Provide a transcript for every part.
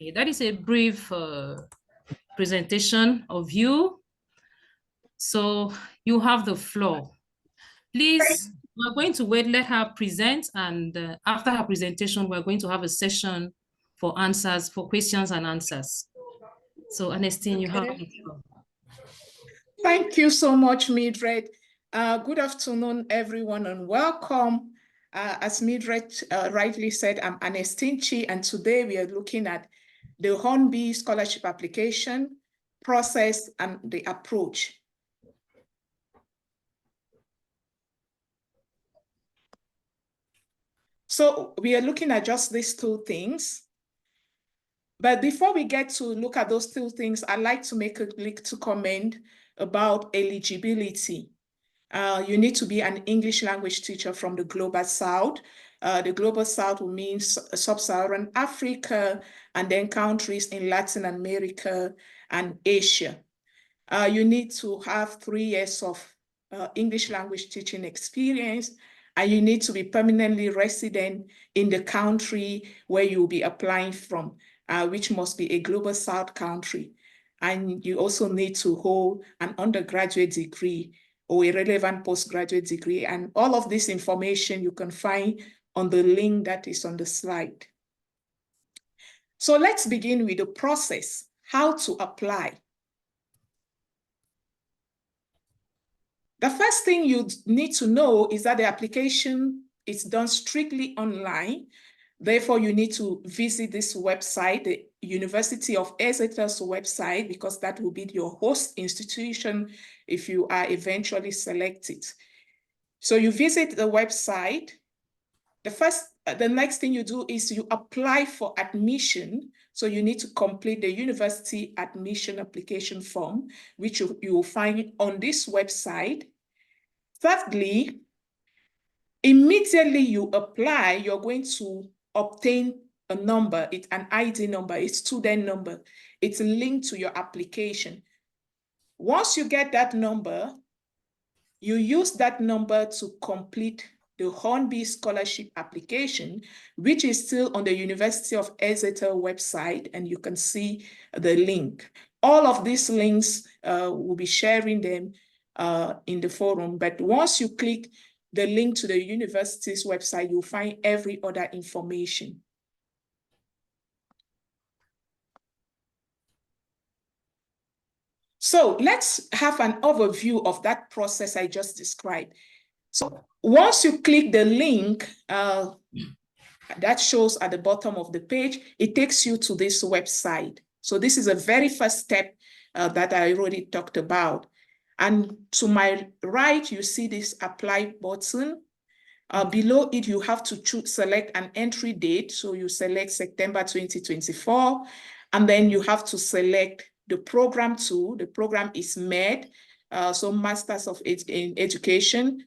Okay, that is a brief presentation of you. So you have the floor. Please, we're going to wait, let her present, and after her presentation, we're going to have a session for answers, for questions and answers. So Ernestine, you have the floor. Thank you so much, Mildred. Good afternoon, everyone, and welcome. As Mildred rightly said, I'm Ernestine Chi, and today we are looking at the Hornby scholarship application process and the approach. So we are looking at just these two things. But before we get to look at those two things, I'd like to make a little comment about eligibility. You need to be an English language teacher from the Global South. The Global South means Sub-Saharan Africa, and then countries in Latin America and Asia. You need to have 3 years of English language teaching experience, and you need to be permanently resident in the country where you'll be applying from, which must be a Global South country. And you also need to hold an undergraduate degree or a relevant postgraduate degree. And all of this information you can find on the link that is on the slide. So let's begin with the process, how to apply. The first thing you need to know is that the application is done strictly online. Therefore, you need to visit this website, the University of Exeter's website, because that will be your host institution if you are eventually selected. So you visit the website. The next thing you do is you apply for admission. So you need to complete the university admission application form, which you will find on this website. Thirdly, immediately you apply, you're going to obtain a number. It's an ID number, a student number. It's linked to your application. Once you get that number, you use that number to complete the Hornby scholarship application, which is still on the University of Exeter website, and you can see the link. All of these links, we'll be sharing them in the forum, but once you click the link to the university's website, you'll find every other information. So let's have an overview of that process I just described. So once you click the link that shows at the bottom of the page, it takes you to this website. So this is a very first step that I already talked about. And to my right, you see this apply button. Below it, you have to select an entry date. So you select September 2024, and then you have to select the program too. The program is MED, so Masters of in Education.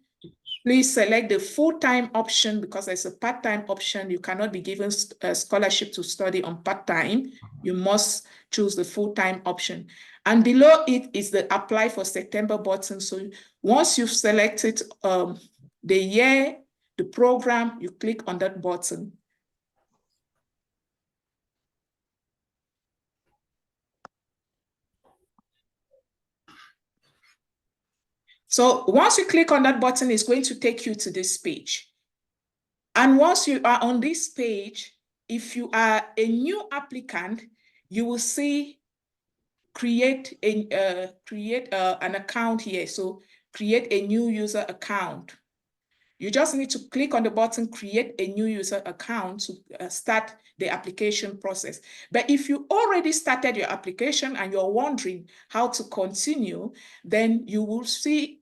Please select the full-time option because there's a part-time option. You cannot be given a scholarship to study on part-time. You must choose the full-time option. And below it is the apply for September button. So once you've selected the year, the program, you click on that button. So once you click on that button, it's going to take you to this page. And once you are on this page, if you are a new applicant, you will see create an account here. So create a new user account. You just need to click on the button, create a new user account to start the application process. But if you already started your application and you're wondering how to continue, then you will see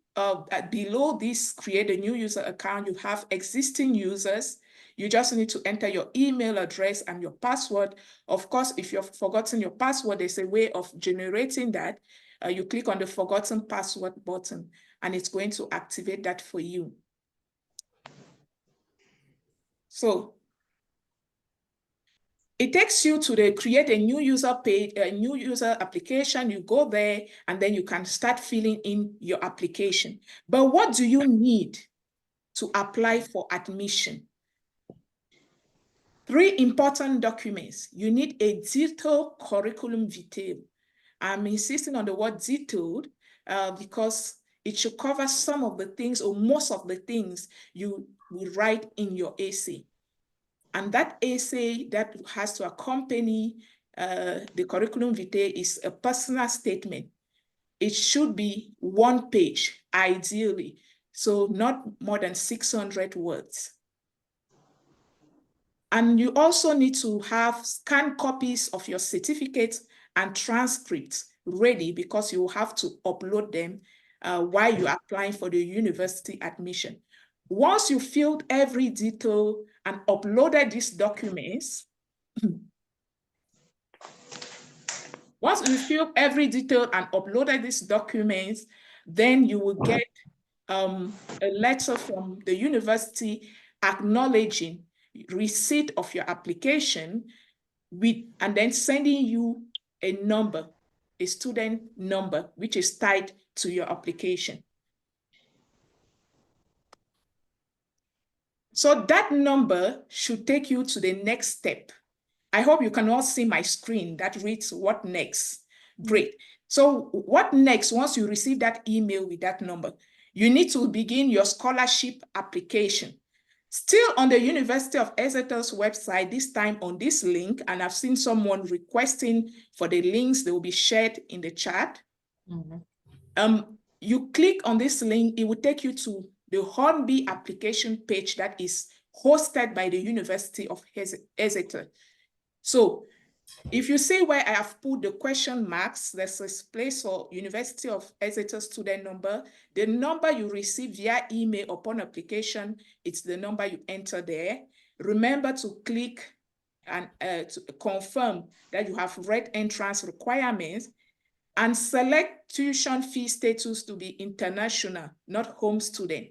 below this, create a new user account, you have existing users. You just need to enter your email address and your password. Of course, if you've forgotten your password, there's a way of generating that. You click on the forgotten password button, and it's going to activate that for you. So it takes you to the create a new user page, a new user application. You go there and then you can start filling in your application. But what do you need to apply for admission? 3 important documents. You need a detailed curriculum vitae. I'm insisting on the word detailed because it should cover some of the things or most of the things you will write in your essay. And that essay that has to accompany the curriculum vitae is a personal statement. It should be 1 page, ideally, so not more than 600 words. And you also need to have scanned copies of your certificates and transcripts ready because you will have to upload them while you're applying for the university admission. Once you filled every detail and uploaded these documents, once you filled every detail and uploaded these documents, then you will get a letter from the university acknowledging receipt of your application and then sending you a number, a student number, which is tied to your application. So that number should take you to the next step. I hope you can all see my screen that reads what next. Great. So what next, once you receive that email with that number, you need to begin your scholarship application. Still on the University of Exeter's website, this time on this link, and I've seen someone requesting for the links, they will be shared in the chat. You click on this link, it will take you to the Hornby application page that is hosted by the University of Exeter. So if you see where I have put the question marks, there's a place for University of Exeter student number. The number you receive via email upon application, it's the number you enter there. Remember to click and to confirm that you have read entrance requirements and select tuition fee status to be international, not home student.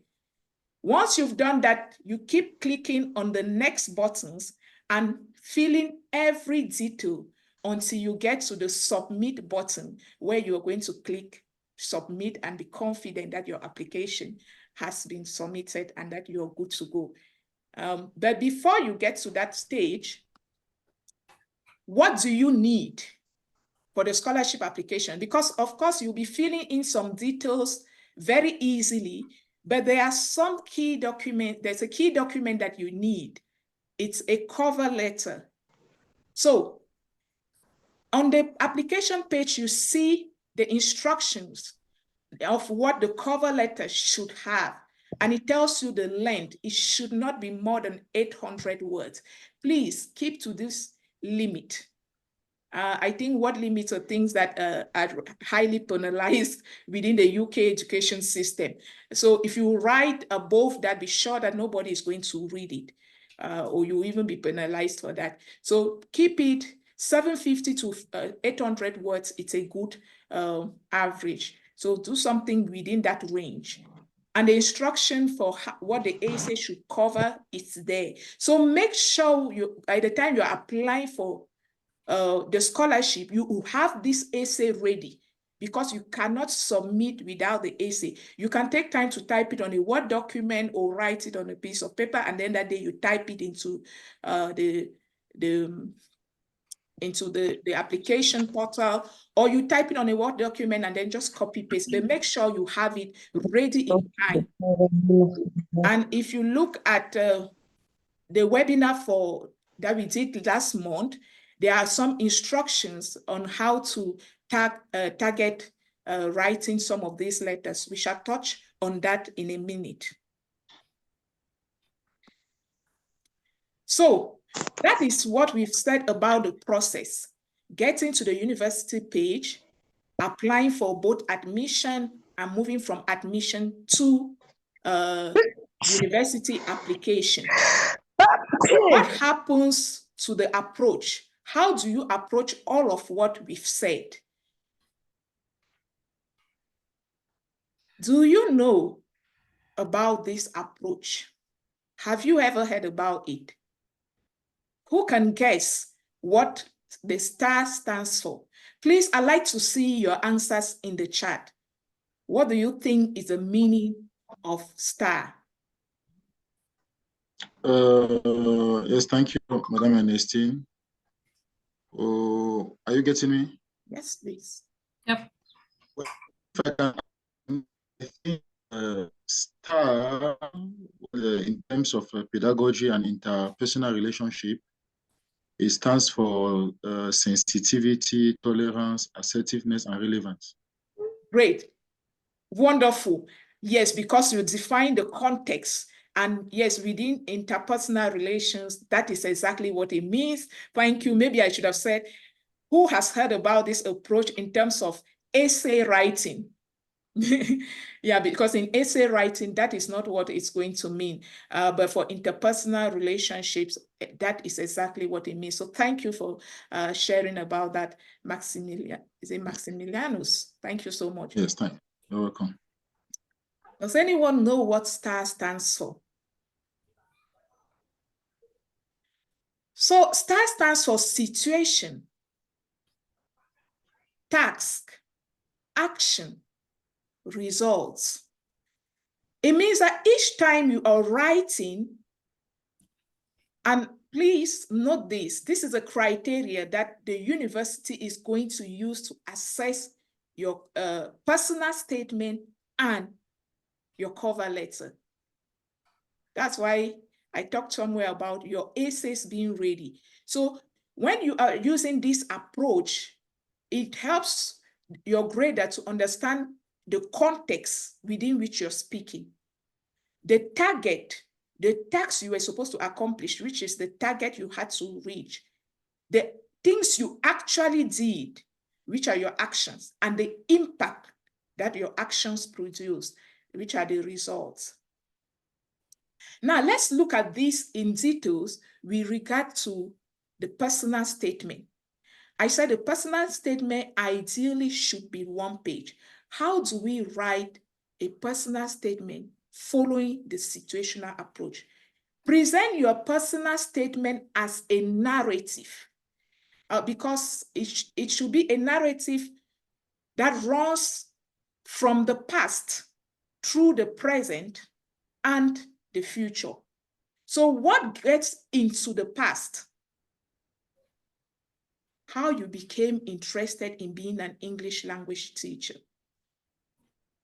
Once you've done that, you keep clicking on the next buttons and filling every detail until you get to the submit button where you're going to click submit and be confident that your application has been submitted and that you're good to go. But before you get to that stage, what do you need for the scholarship application? Because of course you'll be filling in some details very easily, but there are some key documents. There's a key document that you need. It's a cover letter. So on the application page, you see the instructions of what the cover letter should have. And it tells you the length. It should not be more than 800 words. Please keep to this limit. I think word limits are things that are highly penalized within the UK education system. So if you write above that, be sure that nobody is going to read it, or you even be penalized for that. So keep it 750 to 800 words. It's a good average. So do something within that range. And the instruction for what the essay should cover is there. So make sure you, by the time you're applying for the scholarship, you have this essay ready because you cannot submit without the essay. You can take time to type it on a Word document or write it on a piece of paper, and then that day you type it into the application portal, or you type it on a Word document and then just copy paste, but make sure you have it ready in time. And if you look at the webinar that we did last month, there are some instructions on how to target writing some of these letters. We shall touch on that in a minute. So that is what we've said about the process. Getting to the university page, applying for both admission and moving from admission to university application. What happens to the approach? How do you approach all of what we've said? Do you know about this approach? Have you ever heard about it? Who can guess what the STAR stands for? Please, I'd like to see your answers in the chat. What do you think is the meaning of STAR? Yes, thank you, Madam Ernestine. Are you getting me? Yes, please. Yep. Well, if I can, I think STAR, in terms of pedagogy and interpersonal relationship, it stands for sensitivity, tolerance, assertiveness, and relevance. Great. Wonderful. Yes, because you define the context. And yes, within interpersonal relations, that is exactly what it means. Thank you. Maybe I should have said, who has heard about this approach in terms of essay writing? Yeah, because in essay writing, that is not what it's going to mean. But for interpersonal relationships, that is exactly what it means. So thank you for sharing about that, Maximilian. Is it Maximilianus? Thank you so much. Yes, thank you. You're welcome. Does anyone know what STAR stands for? So STAR stands for situation, task, action, results. It means that each time you are writing, and please note this is a criteria that the university is going to use to assess your personal statement and your cover letter. That's why I talked somewhere about your essays being ready. So when you are using this approach, it helps your grader to understand the context within which you're speaking, the target, the task you were supposed to accomplish, which is the target you had to reach, the things you actually did, which are your actions, and the impact that your actions produce, which are the results. Now, let's look at this in details with regard to the personal statement. I said the personal statement ideally should be one page. How do we write a personal statement following the situational approach? Present your personal statement as a narrative, because it should be a narrative that runs from the past through the present and the future. So what gets into the past? How you became interested in being an English language teacher.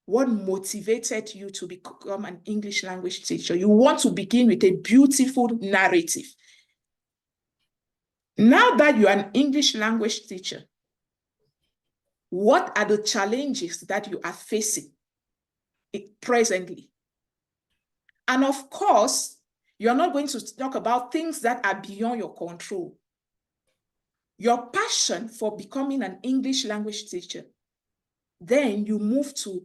What motivated you to become an English language teacher? You want to begin with a beautiful narrative. Now that you're an English language teacher, what are the challenges that you are facing presently? And of course, you're not going to talk about things that are beyond your control. Your passion for becoming an English language teacher, then you move to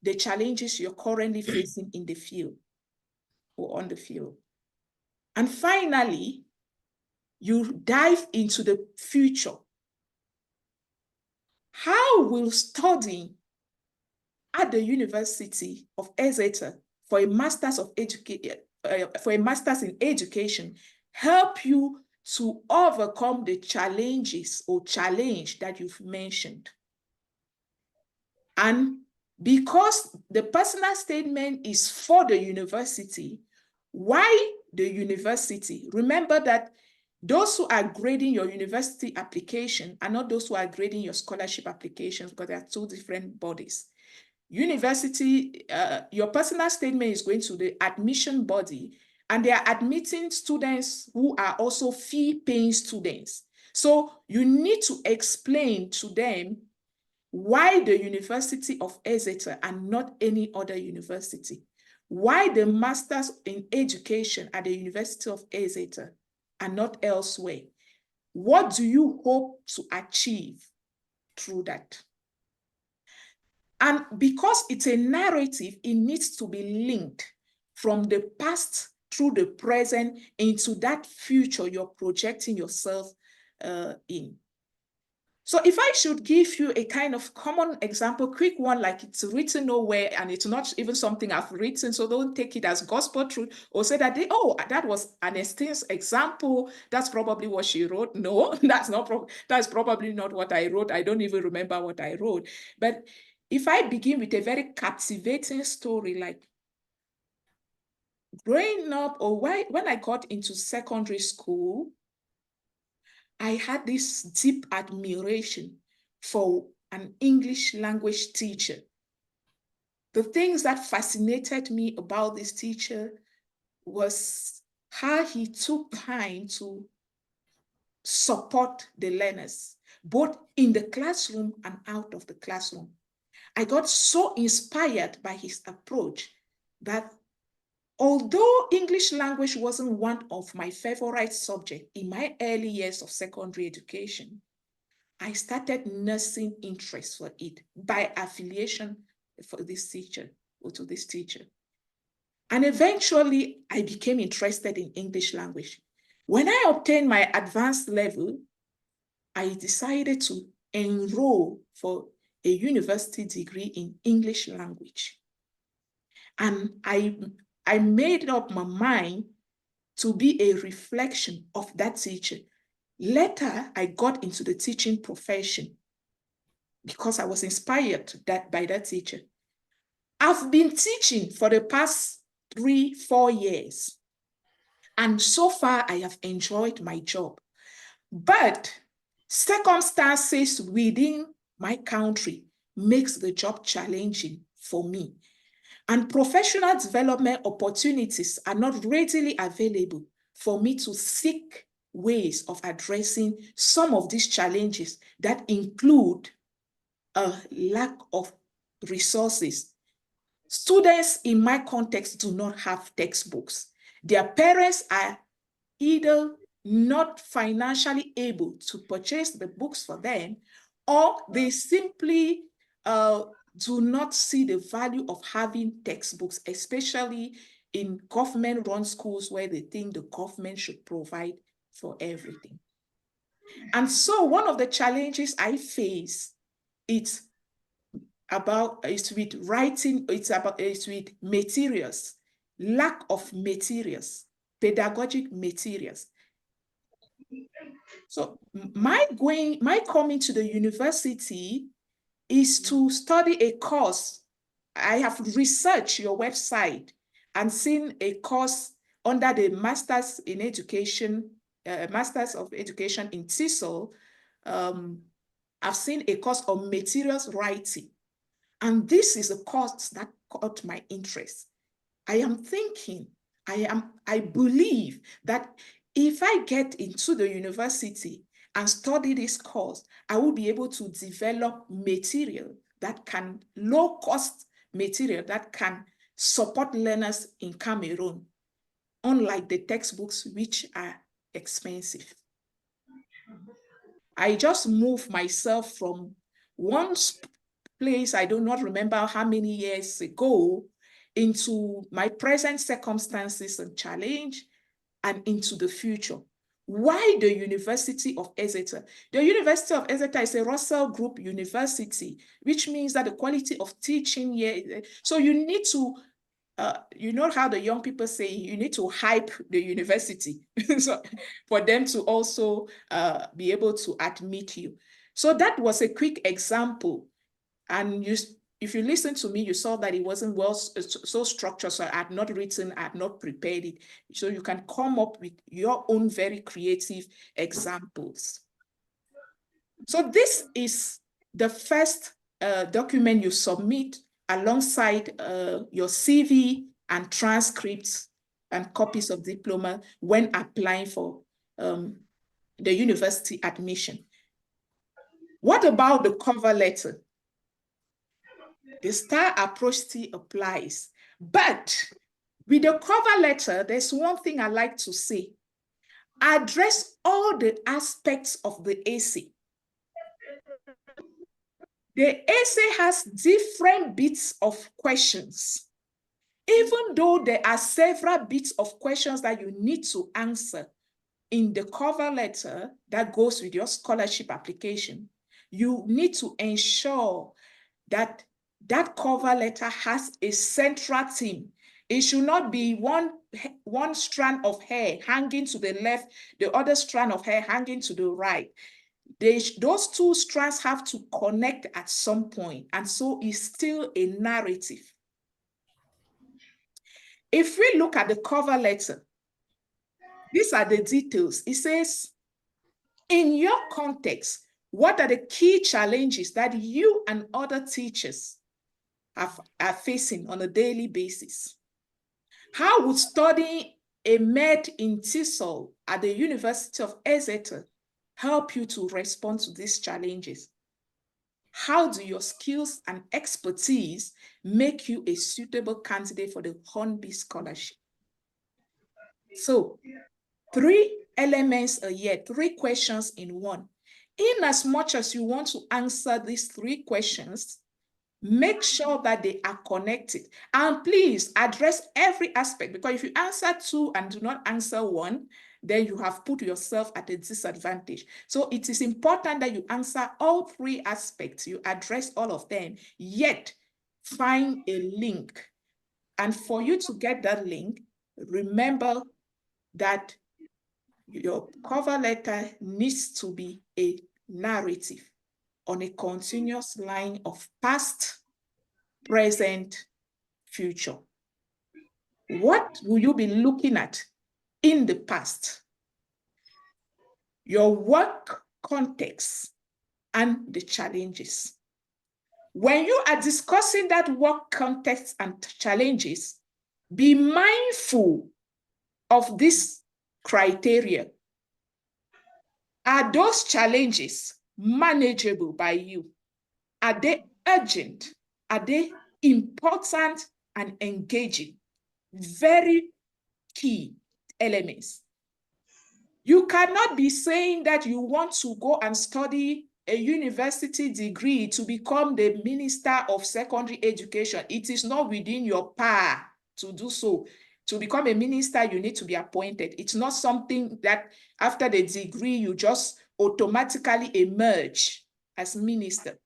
the challenges you're currently facing in the field or on the field. And finally, you dive into the future. How will studying at the University of Exeter for a master's in education help you to overcome the challenges or challenge that you've mentioned? And because the personal statement is for the university, why the university? Remember that those who are grading your university application are not those who are grading your scholarship applications, because they are two different bodies. University, your personal statement is going to the admission body, and they are admitting students who are also fee-paying students. So you need to explain to them why the University of Exeter and not any other university. Why the Masters in Education at the University of Exeter and not elsewhere. What do you hope to achieve through that? And because it's a narrative, it needs to be linked from the past through the present into that future you're projecting yourself in. So if I should give you a kind of common example, quick one, like it's written nowhere and it's not even something I've written, so don't take it as gospel truth or say that, that was Ernestine's example, that's probably what she wrote. No, that's probably not what I wrote. I don't even remember what I wrote. But if I begin with a very captivating story, like growing up, or when I got into secondary school, I had this deep admiration for an English language teacher. The things that fascinated me about this teacher was how he took time to support the learners, both in the classroom and out of the classroom. I got so inspired by his approach that although English language wasn't one of my favorite subjects in my early years of secondary education, I started nursing interest for it by affiliation for this teacher or to this teacher. And eventually I became interested in English language. When I obtained my advanced level, I decided to enroll for a university degree in English language. And I made up my mind to be a reflection of that teacher. Later, I got into the teaching profession because I was inspired by that teacher. I've been teaching for the past 3-4 years. And so far, I have enjoyed my job. But circumstances within my country makes the job challenging for me. And professional development opportunities are not readily available for me to seek ways of addressing some of these challenges that include a lack of resources. Students in my context do not have textbooks. Their parents are either not financially able to purchase the books for them, or they simply do not see the value of having textbooks, especially in government-run schools where they think the government should provide for everything. And so one of the challenges I face, it's with writing, it's with materials, lack of materials, pedagogic materials. So my coming to the university is to study a course. I have researched your website and seen a course under the Masters in Education, Masters of Education in TESOL. I've seen a course on materials writing. And this is a course that caught my interest. I am thinking, I believe that if I get into the university and study this course, I will be able to develop material that can, low-cost material that can support learners in Cameroon, unlike the textbooks, which are expensive. I just moved myself from one place, I do not remember how many years ago, into my present circumstances and challenge, and into the future. Why the University of Exeter? The University of Exeter is a Russell Group university, which means that the quality of teaching here, so you need to, you know how the young people say, you need to hype the university so for them to also be able to admit you. So that was a quick example. And if you listen to me, you saw that it wasn't so structured, so I had not written, I had not prepared it. So you can come up with your own very creative examples. So this is the first document you submit alongside your CV and transcripts and copies of diploma when applying for the university admission. What about the cover letter? The STAR approach still applies. But with the cover letter, there's one thing I like to say. Address all the aspects of the essay. The essay has different bits of questions. Even though there are several bits of questions that you need to answer in the cover letter that goes with your scholarship application, you need to ensure that that cover letter has a central theme. It should not be one strand of hair hanging to the left, the other strand of hair hanging to the right. Those two strands have to connect at some point, and so it's still a narrative. If we look at the cover letter, these are the details. It says, in your context, what are the key challenges that you and other teachers are facing on a daily basis? How would studying a med in TESOL at the University of Exeter help you to respond to these challenges? How do your skills and expertise make you a suitable candidate for the Hornby Scholarship? So, 3 elements a year, 3 questions in one. In as much as you want to answer these 3 questions, make sure that they are connected. And please address every aspect, because if you answer 2 and do not answer 1, then you have put yourself at a disadvantage. So it is important that you answer all 3 aspects, you address all of them, yet find a link. And for you to get that link, remember that your cover letter needs to be a narrative on a continuous line of past, present, future. What will you be looking at in the past? Your work context and the challenges. When you are discussing that work context and challenges, be mindful of this criteria. Are those challenges manageable by you? Are they urgent? Are they important and engaging? Very key elements. You cannot be saying that you want to go and study a university degree to become the Minister of Secondary Education. It is not within your power to do so. To become a minister, you need to be appointed. It's not something that after the degree, you just automatically emerge as minister.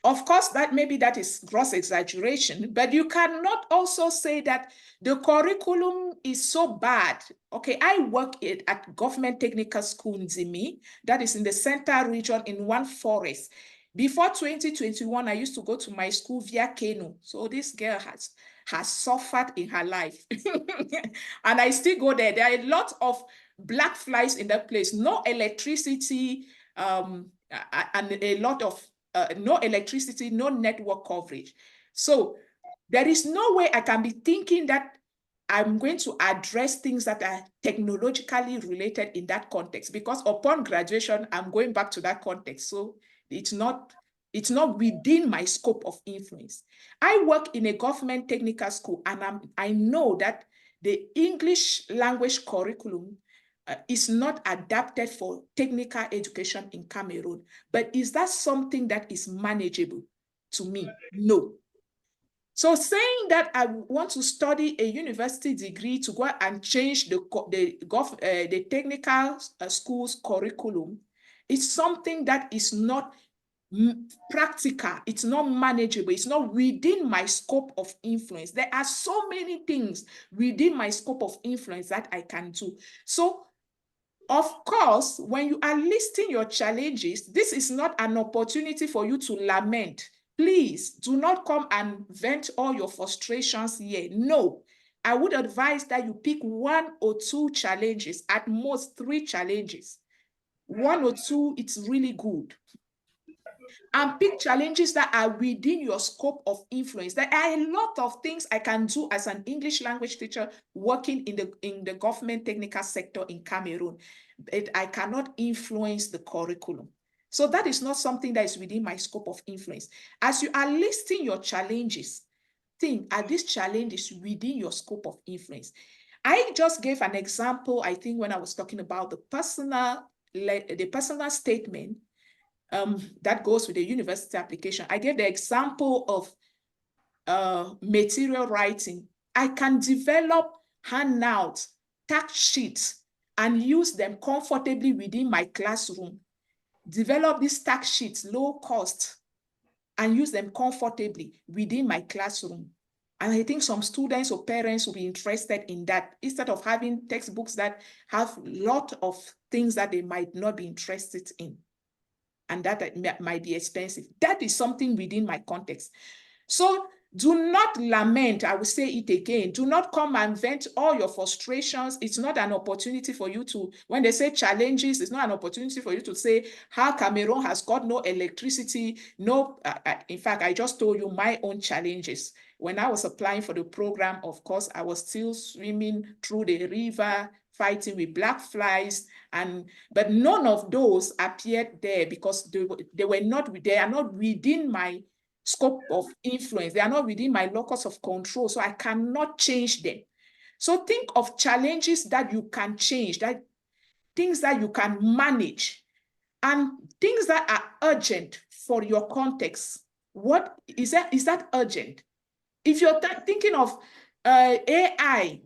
Of course, maybe that is gross exaggeration, but you cannot also say that the curriculum is so bad. Okay, I work at Government Technical School in Zimi, that is in the Central Region in One Forest. Before 2021, I used to go to my school via Kano. So this girl has suffered in her life. And I still go there. There are a lot of black flies in that place, no electricity, and a lot of no electricity, no network coverage. So there is no way I can be thinking that I'm going to address things that are technologically related in that context, because upon graduation, I'm going back to that context. So it's not within my scope of influence. I work in a government technical school, and I know that the English language curriculum is not adapted for technical education in Cameroon. But is that something that is manageable to me? No. So saying that I want to study a university degree to go and change the technical school's curriculum is something that is not practical, it's not manageable, it's not within my scope of influence. There are so many things within my scope of influence that I can do. So of course, when you are listing your challenges, this is not an opportunity for you to lament. Please do not come and vent all your frustrations here. No, I would advise that you pick 1 or 2 challenges, at most 3 challenges. 1 or 2, it's really good. And pick challenges that are within your scope of influence. There are a lot of things I can do as an English language teacher working in the government technical sector in Cameroon, but I cannot influence the curriculum. So that is not something that is within my scope of influence. As you are listing your challenges, think, are these challenges within your scope of influence? I just gave an example, I think, when I was talking about the personal statement that goes with the university application. I gave the example of material writing. I can develop handouts, task sheets, and use them comfortably within my classroom. Develop these task sheets, low cost, and use them comfortably within my classroom. And I think some students or parents will be interested in that, instead of having textbooks that have a lot of things that they might not be interested in, and that might be expensive. That is something within my context. So Do not lament. I will say it again. Do not come and vent all your frustrations. It's not an opportunity for you to, when they say challenges, it's not an opportunity for you to say how Cameroon has got no electricity. No, in fact, I just told you my own challenges. When I was applying for the program, of course, I was still swimming through the river, fighting with black flies, but none of those appeared there because they are not within my scope of influence. They are not within my locus of control, so I cannot change them. So think of challenges that you can change, that things that you can manage, and things that are urgent for your context. What is that? Is that urgent? If you're thinking of AI,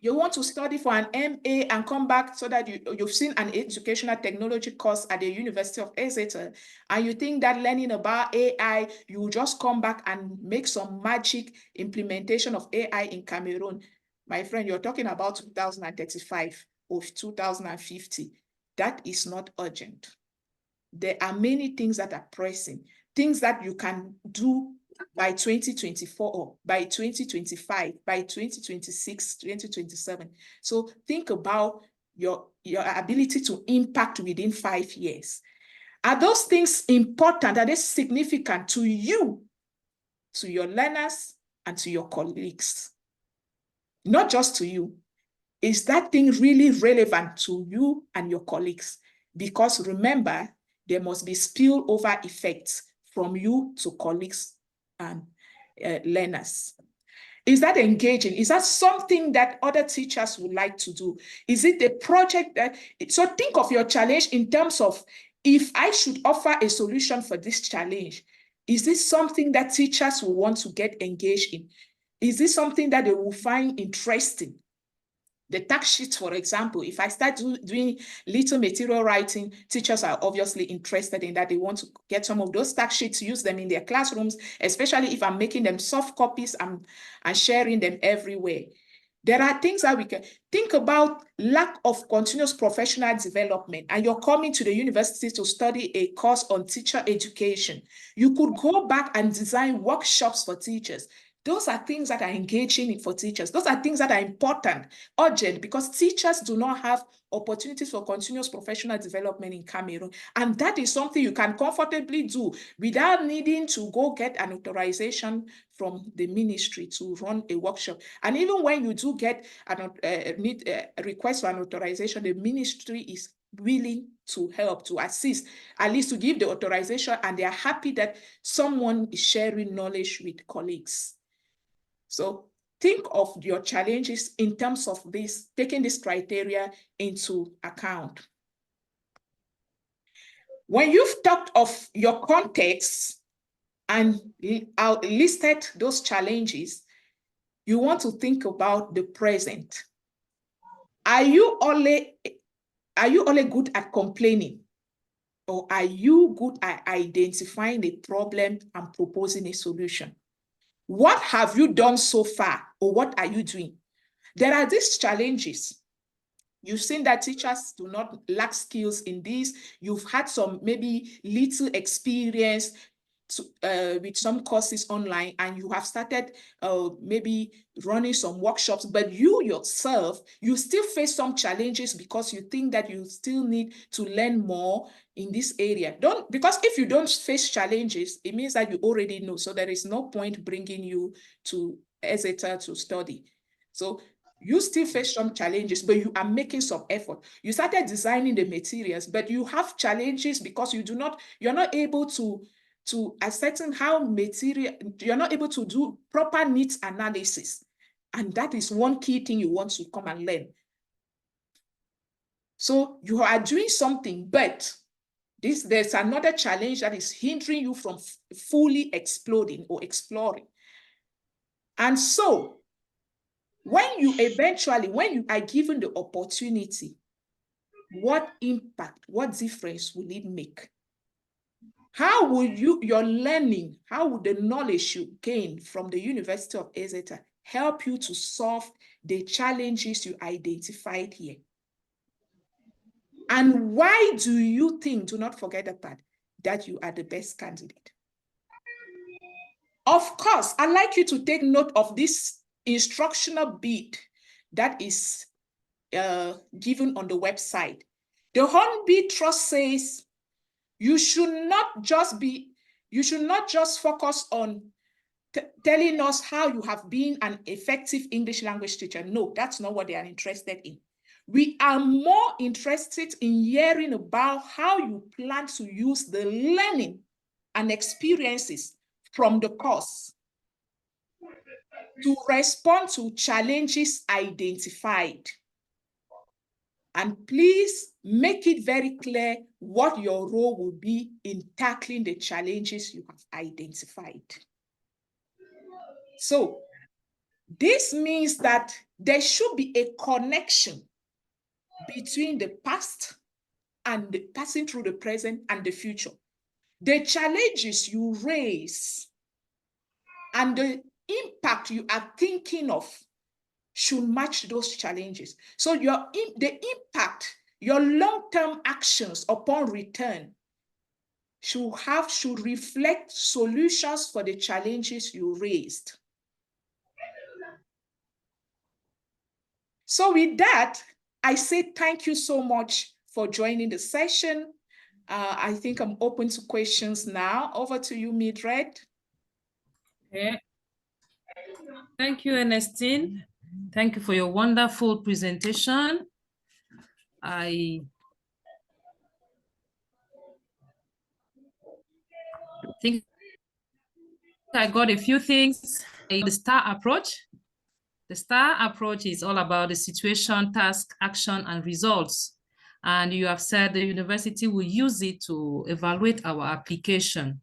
you want to study for an MA and come back so that you've seen an educational technology course at the University of Exeter, and you think that learning about AI, you will just come back and make some magic implementation of AI in Cameroon. My friend, you're talking about 2035 or 2050. That is not urgent. There are many things that are pressing, things that you can do by 2024 or by 2025, by 2026, 2027. So think about your ability to impact within 5 years. Are those things important? Are they significant to you, to your learners, and to your colleagues? Not just to you. Is that thing really relevant to you and your colleagues? Because remember, there must be spillover effects from you to colleagues and learners. Is that engaging? Is that something that other teachers would like to do? Is it a project that, so think of your challenge in terms of, if I should offer a solution for this challenge, is this something that teachers will want to get engaged in? Is this something that they will find interesting? The tax sheets, for example, if I start doing little material writing, teachers are obviously interested in that. They want to get some of those tax sheets, use them in their classrooms, especially if I'm making them soft copies and sharing them everywhere. There are things that we can think about. Lack of continuous professional development, and you're coming to the university to study a course on teacher education. You could go back and design workshops for teachers. Those are things that are engaging for teachers. Those are things that are important, urgent, because teachers do not have opportunities for continuous professional development in Cameroon. And that is something you can comfortably do without needing to go get an authorization from the ministry to run a workshop. And even when you do get a request for an authorization, the ministry is willing to help, to assist, at least to give the authorization, and they are happy that someone is sharing knowledge with colleagues. So think of your challenges in terms of this, taking this criteria into account. When you've talked of your context and listed those challenges, you want to think about the present. Are you only good at complaining? Or are you good at identifying a problem and proposing a solution? What have you done so far, or what are you doing? There are these challenges. You've seen that teachers do not lack skills in this. You've had some maybe little experience with some courses online, and you have started maybe running some workshops, but you yourself, you still face some challenges because you think that you still need to learn more in this area. Because if you don't face challenges, it means that you already know. So there is no point bringing you to Exeter to study. So you still face some challenges, but you are making some effort. You started designing the materials, but you have challenges because you're not able to ascertain how material, you're not able to do proper needs analysis. And that is one key thing you want to come and learn. So you are doing something, but there's another challenge that is hindering you from fully exploding or exploring. And so when you are given the opportunity, what impact, what difference will it make? How will your learning, how will the knowledge you gain from the University of Exeter help you to solve the challenges you identified here? And why do you think, do not forget the part, that you are the best candidate? Of course, I'd like you to take note of this instructional bit that is given on the website. The Hornby Trust says you should not just focus on telling us how you have been an effective English language teacher. No, that's not what they are interested in. We are more interested in hearing about how you plan to use the learning and experiences from the course to respond to challenges identified. And please make it very clear what your role will be in tackling the challenges you have identified. So this means that there should be a connection between the past and the passing through the present and the future. The challenges you raise and the impact you are thinking of should match those challenges. So the impact, your long-term actions upon return should reflect solutions for the challenges you raised. So with that, I say thank you so much for joining the session. I think I'm open to questions now. Over to you, Mildred. Okay. Thank you, Ernestine. Thank you for your wonderful presentation. I think I got a few things. The STAR approach. The STAR approach is all about the situation, task, action, and results. And you have said the university will use it to evaluate our application.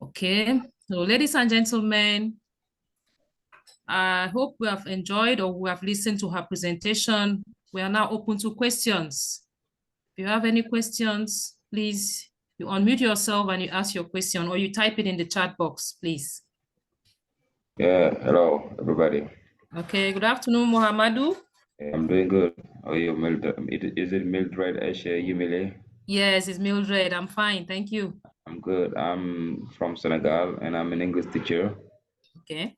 Okay, so ladies and gentlemen, I hope we have enjoyed or we have listened to her presentation. We are now open to questions. If you have any questions, please, you unmute yourself and you ask your question, or you type it in the chat box, please. Yeah, hello, everybody. Okay, good afternoon, Mohamedou. I'm doing good. How are you, Mildred? Is it Mildred Yumile? Yes, it's Mildred. I'm fine, thank you. I'm good. I'm from Senegal and I'm an English teacher. Okay.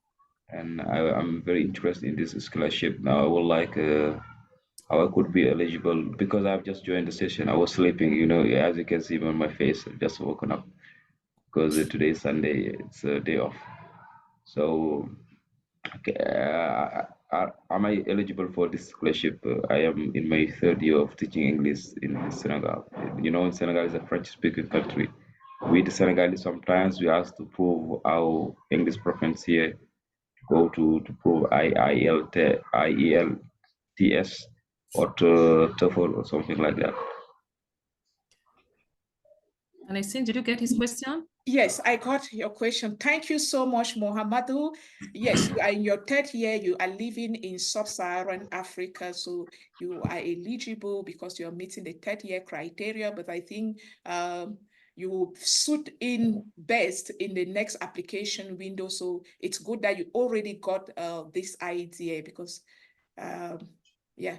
And I'm very interested in this scholarship. Now I would like how I could be eligible because I've just joined the session. I was sleeping, you know, as you can see on my face, I've just woken up because today is Sunday, it's a day off. So okay, am I eligible for this scholarship? I am in my third year of teaching English in Senegal. You know, Senegal is a French-speaking country. We, the Senegalese, sometimes we ask to prove our English proficiency here, go to prove IELTS or TOEFL or something like that. And I think, did you get his question? Yes, I got your question. Thank you so much, Mohamedou. Yes, you are in your third year. You are living in sub-Saharan Africa, so you are eligible because you're meeting the third year criteria. But I think you will suit in best in the next application window. So it's good that you already got this idea because, yeah.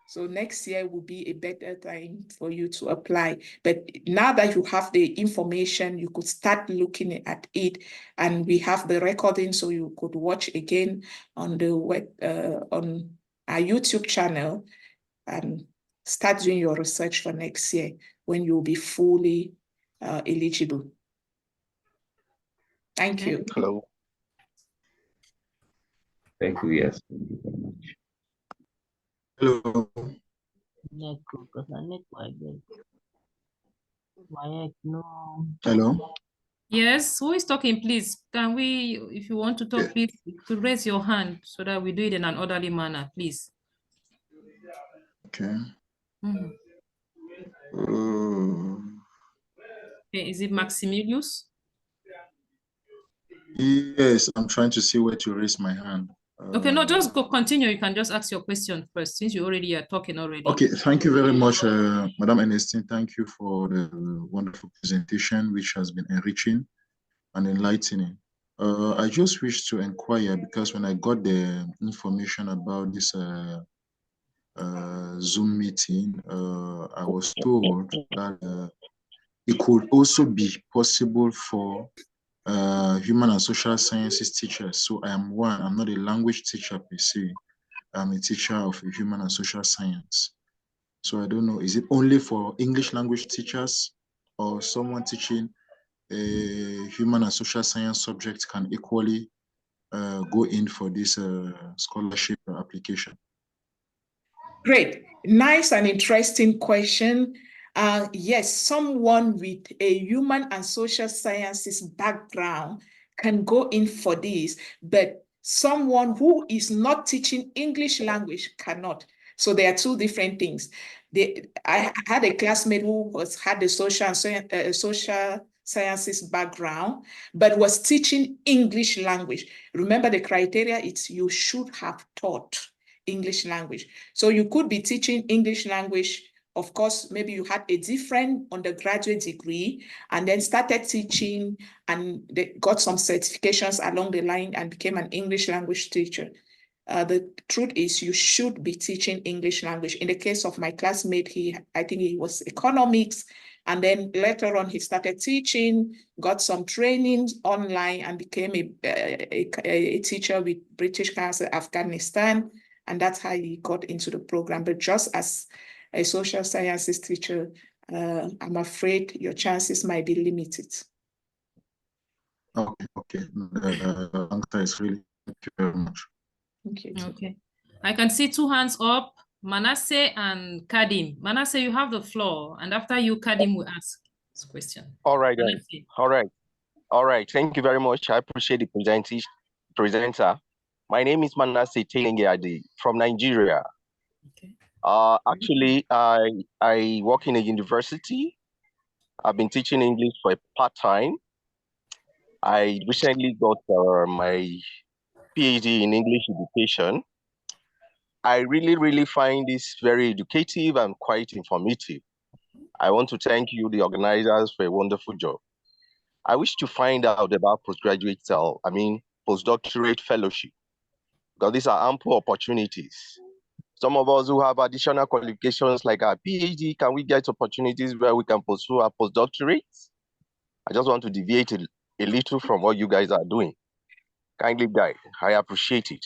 So next year will be a better time for you to apply. But now that you have the information, you could start looking at it, and we have the recording, so you could watch again on the web, on our YouTube channel, and start doing your research for next year when you'll be fully eligible. Thank you. Hello. Thank you. Yes. Thank you so much. Hello. Hello. Yes, who is talking, please? Can we, if you want to talk, please, you could raise your hand so that we do it in an orderly manner, please. Okay. Okay, is it Maximilius? Yes, I'm trying to see where to raise my hand. Okay, no, just go continue. You can just ask your question first since you already are talking already. Okay, thank you very much, Madam Ernestine. Thank you for the wonderful presentation, which has been enriching and enlightening. I just wish to inquire because when I got the information about this Zoom meeting, I was told that it could also be possible for human and social sciences teachers. So I am one. I'm not a language teacher per se. I'm a teacher of human and social science. So I don't know, is it only for English language teachers or someone teaching a human and social science subject can equally go in for this scholarship application? Great. Nice and interesting question. Yes, someone with a human and social sciences background can go in for this, but someone who is not teaching English language cannot. So there are two different things. I had a classmate who had a social sciences background, but was teaching English language. Remember the criteria, it's you should have taught English language. So you could be teaching English language. Of course, maybe you had a different undergraduate degree and then started teaching and they got some certifications along the line and became an English language teacher. The truth is you should be teaching English language. In the case of my classmate, I think he was economics, and then later on he started teaching, got some trainings online and became a teacher with British Council Afghanistan. And that's how he got into the program. But just as a social sciences teacher, I'm afraid your chances might be limited. Okay. The answer is really, thank you very much. Okay. Okay. I can see two hands up, Manasseh and Kadim. Manasseh, you have the floor. And after you, Kadim will ask this question. All right. Manasseh. All right. Thank you very much. I appreciate the presenter. My name is Manasseh Telengadi from Nigeria. Okay. Actually, I work in a university. I've been teaching English for a part-time. I recently got my PhD in English education. I really find this very educative and quite informative. I want to thank you, the organizers, for a wonderful job. I wish to find out about postdoctorate fellowship, because these are ample opportunities. Some of us who have additional qualifications like our PhD, can we get opportunities where we can pursue our postdoctorate? I just want to deviate a little from what you guys are doing. Kindly guide, I appreciate it.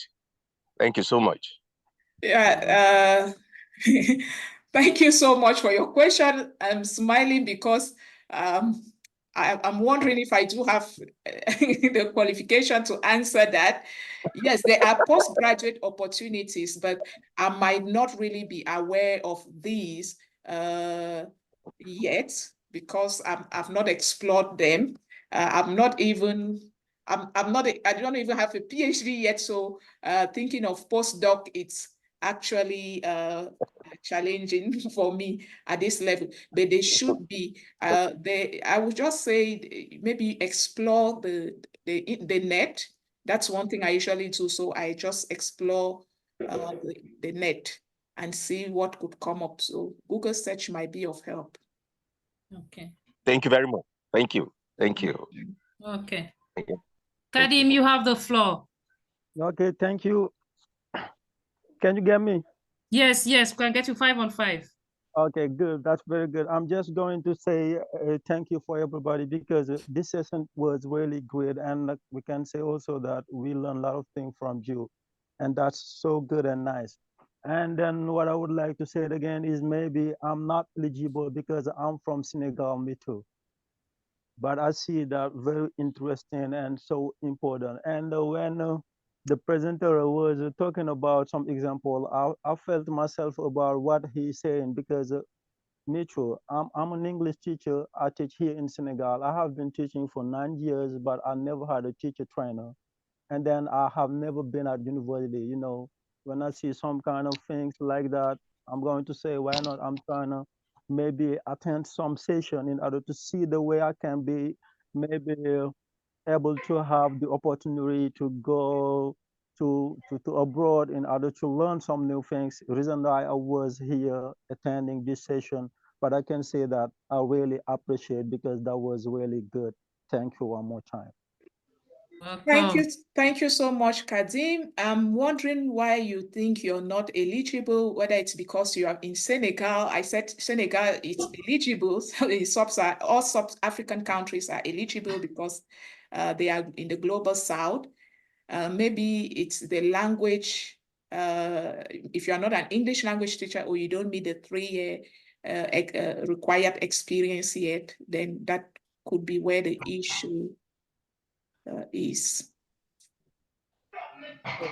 Thank you so much. Yeah, thank you so much for your question. I'm smiling because I'm wondering if I do have the qualification to answer that. Yes, there are postgraduate opportunities, but I might not really be aware of these yet because I've not explored them. I'm not even. I don't even have a PhD yet, so thinking of postdoc, it's actually challenging for me at this level, but they should be. I would just say maybe explore the net. That's one thing I usually do. So I just explore the net and see what could come up. So Google search might be of help. Okay. Thank you very much. Thank you. Okay. Thank you. Kadim, you have the floor. Okay, thank you. Can you get me? Yes, we can get you 5 on 5. Okay, good. That's very good. I'm just going to say thank you for everybody because this session was really great. And we can say also that we learned a lot of things from you. And that's so good and nice. And then what I would like to say it again is maybe I'm not eligible because I'm from Senegal, me too. But I see that very interesting and so important. And when the presenter was talking about some example, I felt myself about what he's saying because me too, I'm an English teacher. I teach here in Senegal. I have been teaching for 9 years, but I never had a teacher trainer. And then I have never been at university. You know, when I see some kind of things like that, I'm going to say, why not? I'm trying to maybe attend some session in order to see the way I can be maybe able to have the opportunity to go to abroad in order to learn some new things. The reason why I was here attending this session, but I can say that I really appreciate because that was really good. Thank you one more time. Welcome. Thank you so much, Kadim. I'm wondering why you think you're not eligible, whether it's because you are in Senegal. I said Senegal is eligible, so all South African countries are eligible because they are in the global south. Maybe it's the language. If you are not an English language teacher or you don't meet the 3-year required experience yet, then that could be where the issue is.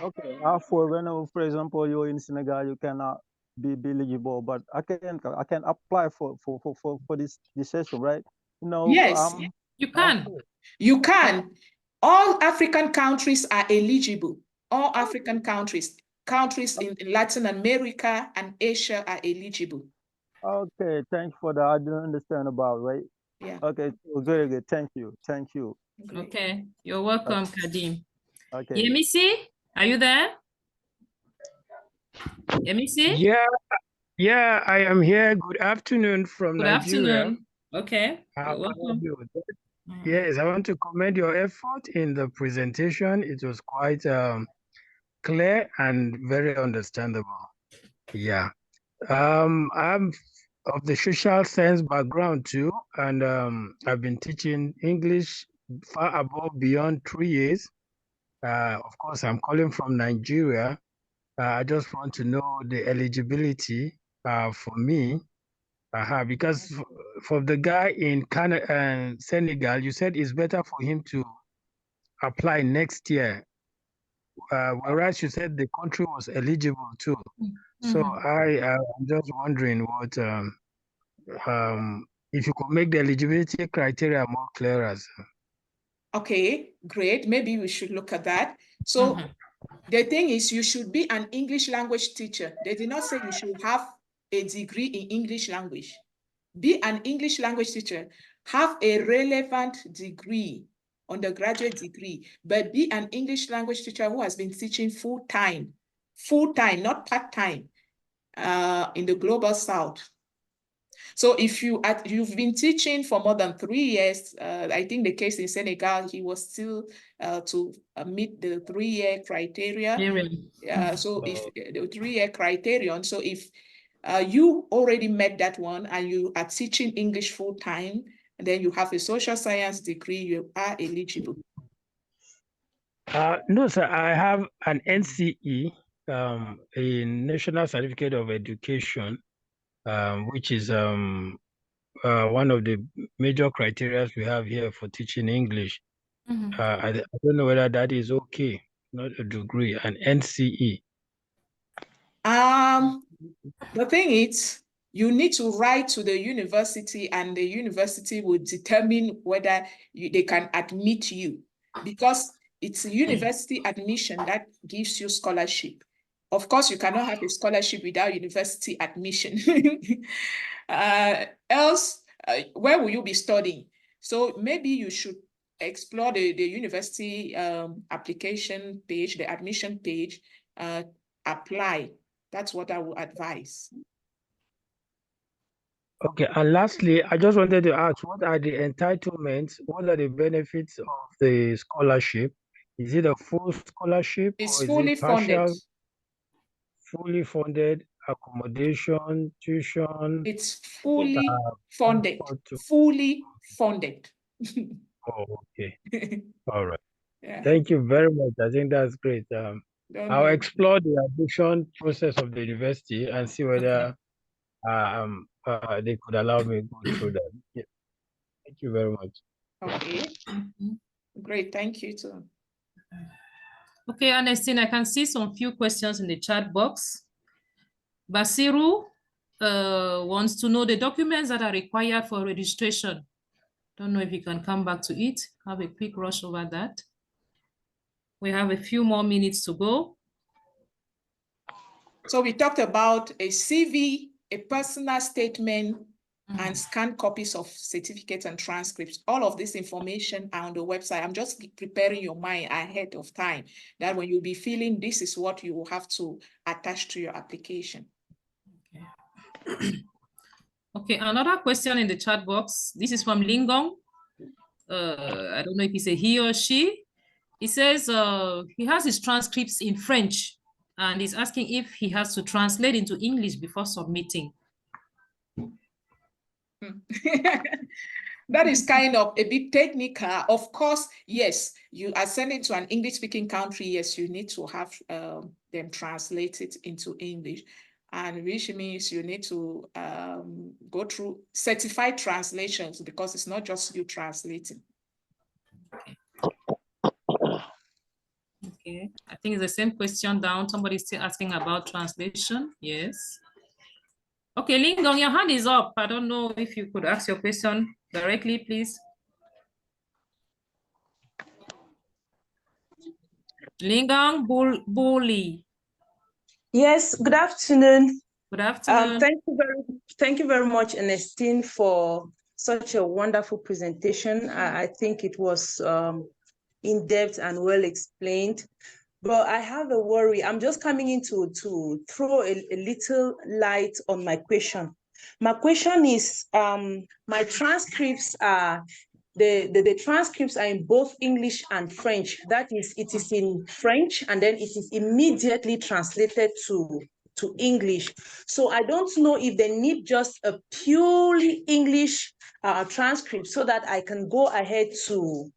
Okay. For example, you're in Senegal, you cannot be eligible, but I can apply for this session, right? Yes, you can. You can. All African countries are eligible. All African countries in Latin America and Asia are eligible. Okay, thank you for that. I didn't understand about, right? Yeah. Okay, very good. Thank you. Great. Okay, you're welcome, Kadim. Okay. Yemisi, are you there? Yemisi? Yeah, I am here. Good afternoon from Good Nigeria. afternoon. Okay, How you're are welcome. you? Yes, I want to commend your effort in the presentation. It was quite clear and very understandable. Yeah. I'm of the social science background too, and I've been teaching English far above beyond 3 years. Of course, I'm calling from Nigeria. I just want to know the eligibility for me. Because for the guy in Canada, Senegal, you said it's better for him to apply next year, whereas you said the country was eligible too. So I'm just wondering what if you could make the eligibility criteria more clear. Okay, great. Maybe we should look at that. So the thing is, you should be an English language teacher. They did not say you should have a degree in English language. Be an English language teacher. Have a relevant degree, undergraduate degree, but be an English language teacher who has been teaching full-time, not part-time, in the global south. So if you've been teaching for more than 3 years, I think the case in Senegal, he was still to meet the 3-year criteria. So if the 3-year criterion, so if you already met that one and you are teaching English full-time, and then you have a social science degree, you are eligible. No, sir, I have an NCE, a National Certificate of Education, which is one of the major criteria we have here for teaching English. I don't know whether that is okay, not a degree, an NCE. The thing is, you need to write to the university and the university will determine whether they can admit you, because it's university admission that gives you scholarship. Of course, you cannot have a scholarship without university admission. Else, where will you be studying? So maybe you should explore the university application page, the admission page, apply. That's what I would advise. Okay, and lastly, I just wanted to ask, what are the entitlements? What are the benefits of the scholarship? Is it a full scholarship It's or is fully it partial? funded. Fully funded, accommodation, tuition? It's fully funded. Fully funded. Oh, okay. All right. Yeah. Thank you very much. I think that's great. I'll explore the admission process of the university and see whether they could allow me to go through that. Yeah. Thank you very much. Okay. Great. Thank you too. Okay, Ernestine, I can see some few questions in the chat box. Basiru wants to know the documents that are required for registration. Don't know if you can come back to it. Have a quick rush over that. We have a few more minutes to go. So we talked about a CV, a personal statement, and scanned copies of certificates and transcripts. All of this information are on the website. I'm just preparing your mind ahead of time that when you'll be feeling this is what you will have to attach to your application. Okay, another question in the chat box. This is from Lingong. I don't know if it's a he or she. He says he has his transcripts in French and he's asking if he has to translate into English before submitting. That is kind of a bit technical. Of course, yes, you are sending to an English-speaking country. Yes, you need to have them translate it into English, and which means you need to go through certified translations, because it's not just you translating. Okay, I think it's the same question down. Somebody's still asking about translation. Yes. Okay, Lingong, your hand is up. I don't know if you could ask your question directly, please. Lingong Bully. Yes, good afternoon. Good afternoon. Thank you very much, Ernestine, for such a wonderful presentation. I think it was in-depth and well explained. But I have a worry. I'm just coming in to throw a little light on my question. My question is, my transcripts are, the transcripts are in both English and French. That is, it is in French, and then it is immediately translated to English. So I don't know if they need just a purely English transcript so that I can go ahead to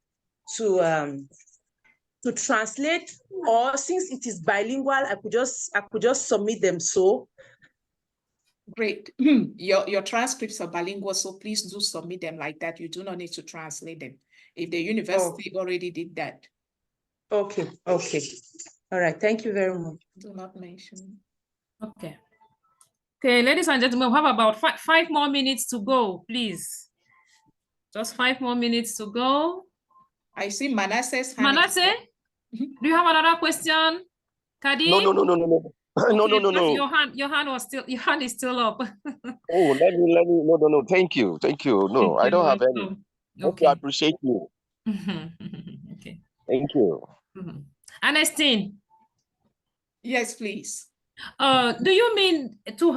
translate, or since it is bilingual, I could just submit them. So great. Your transcripts are bilingual, so please do submit them like that. You do not need to translate them if the university already did that. Okay. All right, thank you very much. Do not mention. Okay, ladies and gentlemen, we have about five more minutes to go, please. Just 5 more minutes to go. I see Manasseh's hand. Manasseh, do you have another question? Kadi? No. Okay, No. Your hand is still up. Oh, let me. No. Thank you. No, I don't have any. Okay. I appreciate you. Okay. Thank you. Ernestine. Yes, please. Do you mean to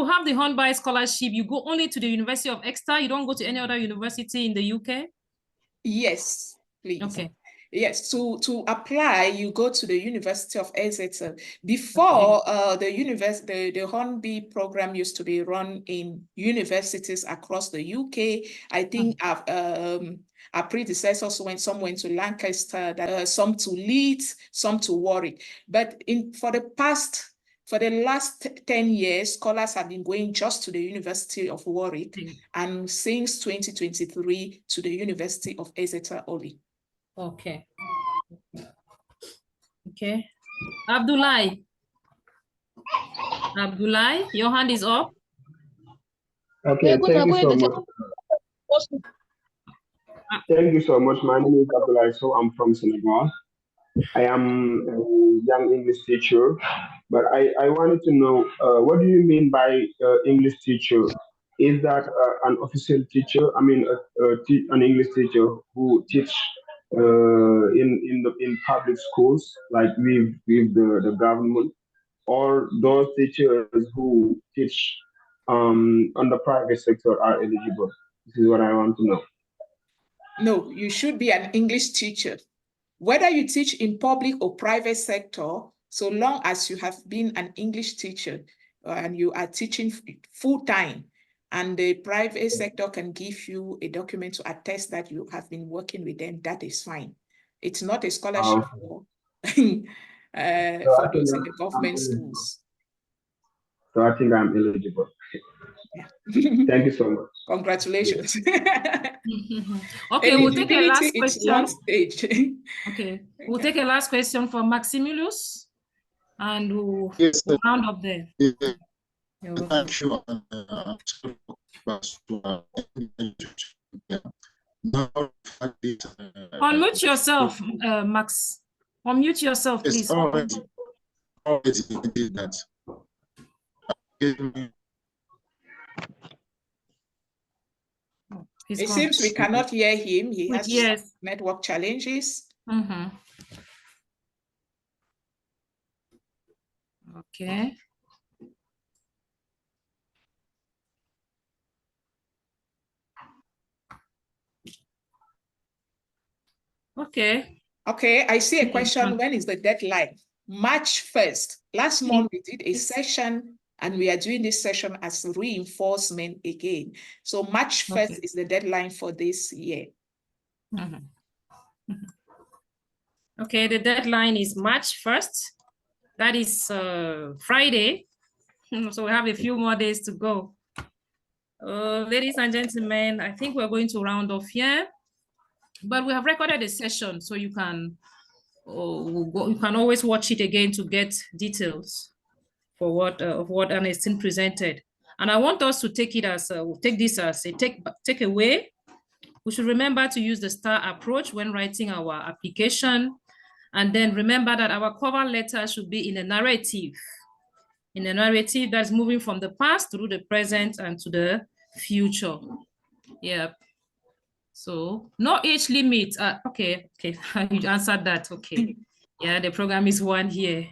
have the Hornby scholarship, you go only to the University of Exeter? You don't go to any other university in the UK? Yes, please. Okay. Yes, to apply, you go to the University of Exeter. Before, the Hornby program used to be run in universities across the UK. I think our predecessors some went to Lancaster, some to Leeds, some to Warwick. But for the last 10 years, scholars have been going just to the University of Warwick, and since 2023 to the University of Exeter only. Okay. Abdullah, your hand is up. Okay, thank you so much. Thank you so much. My name is Abdullah, so I'm from Senegal. I am a young English teacher, but I wanted to know, what do you mean by English teacher? Is that an official teacher? I mean, an English teacher who teach in public schools, like with the government, or those teachers who teach on the private sector are eligible? This is what I want to know. No, you should be an English teacher. Whether you teach in public or private sector, so long as you have been an English teacher and you are teaching full-time, and the private sector can give you a document to attest that you have been working with them, that is fine. It's not a scholarship for those in the government schools. So I think I'm eligible. Yeah. Thank you so much. Congratulations. Okay, we'll take a last question. Stage. Okay, we'll take a last question from Maximilius, and we'll round up there. Thank you. Unmute yourself, Max. Unmute yourself, please. Already did that. It seems we cannot hear him. He has network challenges. Okay. Okay, I see a question. When is the deadline? March 1st. Last month we did a session And we are doing this session as reinforcement again. So March 1st is the deadline for this year. Okay, the deadline is March 1st. That is Friday. So we have a few more days to go. Ladies and gentlemen, I think we're going to round off here, but we have recorded a session, so you can always watch it again to get details for what of what Ernestine presented. And I want us to take it as take this as a takeaway. We should remember to use the STAR approach when writing our application, and then remember that our cover letter should be in a narrative that's moving from the past through the present and to the future. Yeah. So no age limit. Okay, you answered that. Okay. Yeah, the program is 1 year.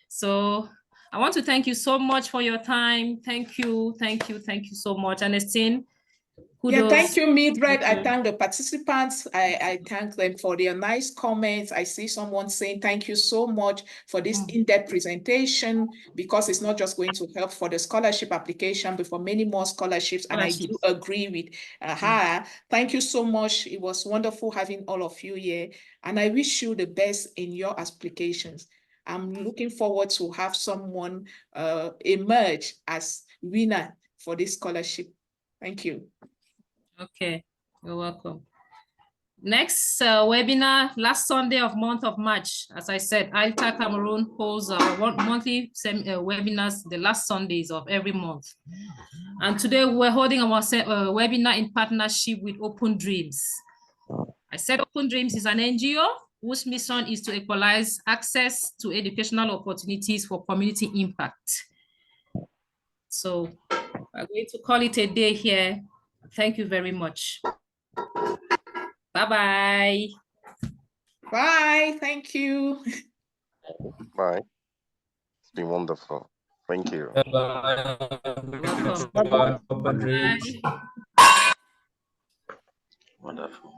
So I want to thank you so much for your time. Thank you so much, Ernestine. Yeah, thank you, Mildred. I thank the participants. I thank them for their nice comments. I see someone saying thank you so much for this in-depth presentation, because it's not just going to help for the scholarship application, but for many more scholarships. And I do agree with her. Thank you so much. It was wonderful having all of you here. And I wish you the best in your applications. I'm looking forward to have someone emerge as winner for this scholarship. Thank you. Okay, you're welcome. Next webinar, last Sunday of month of March. As I said, ILTA Cameroon holds monthly webinars the last Sundays of every month. And today we're holding our webinar in partnership with Open Dreams. I said Open Dreams is an NGO whose mission is to equalize access to educational opportunities for community impact. So we're going to call it a day here. Thank you very much. Bye-bye. Bye. Thank you. Bye. It's been wonderful. Thank you. Welcome. Bye. Wonderful.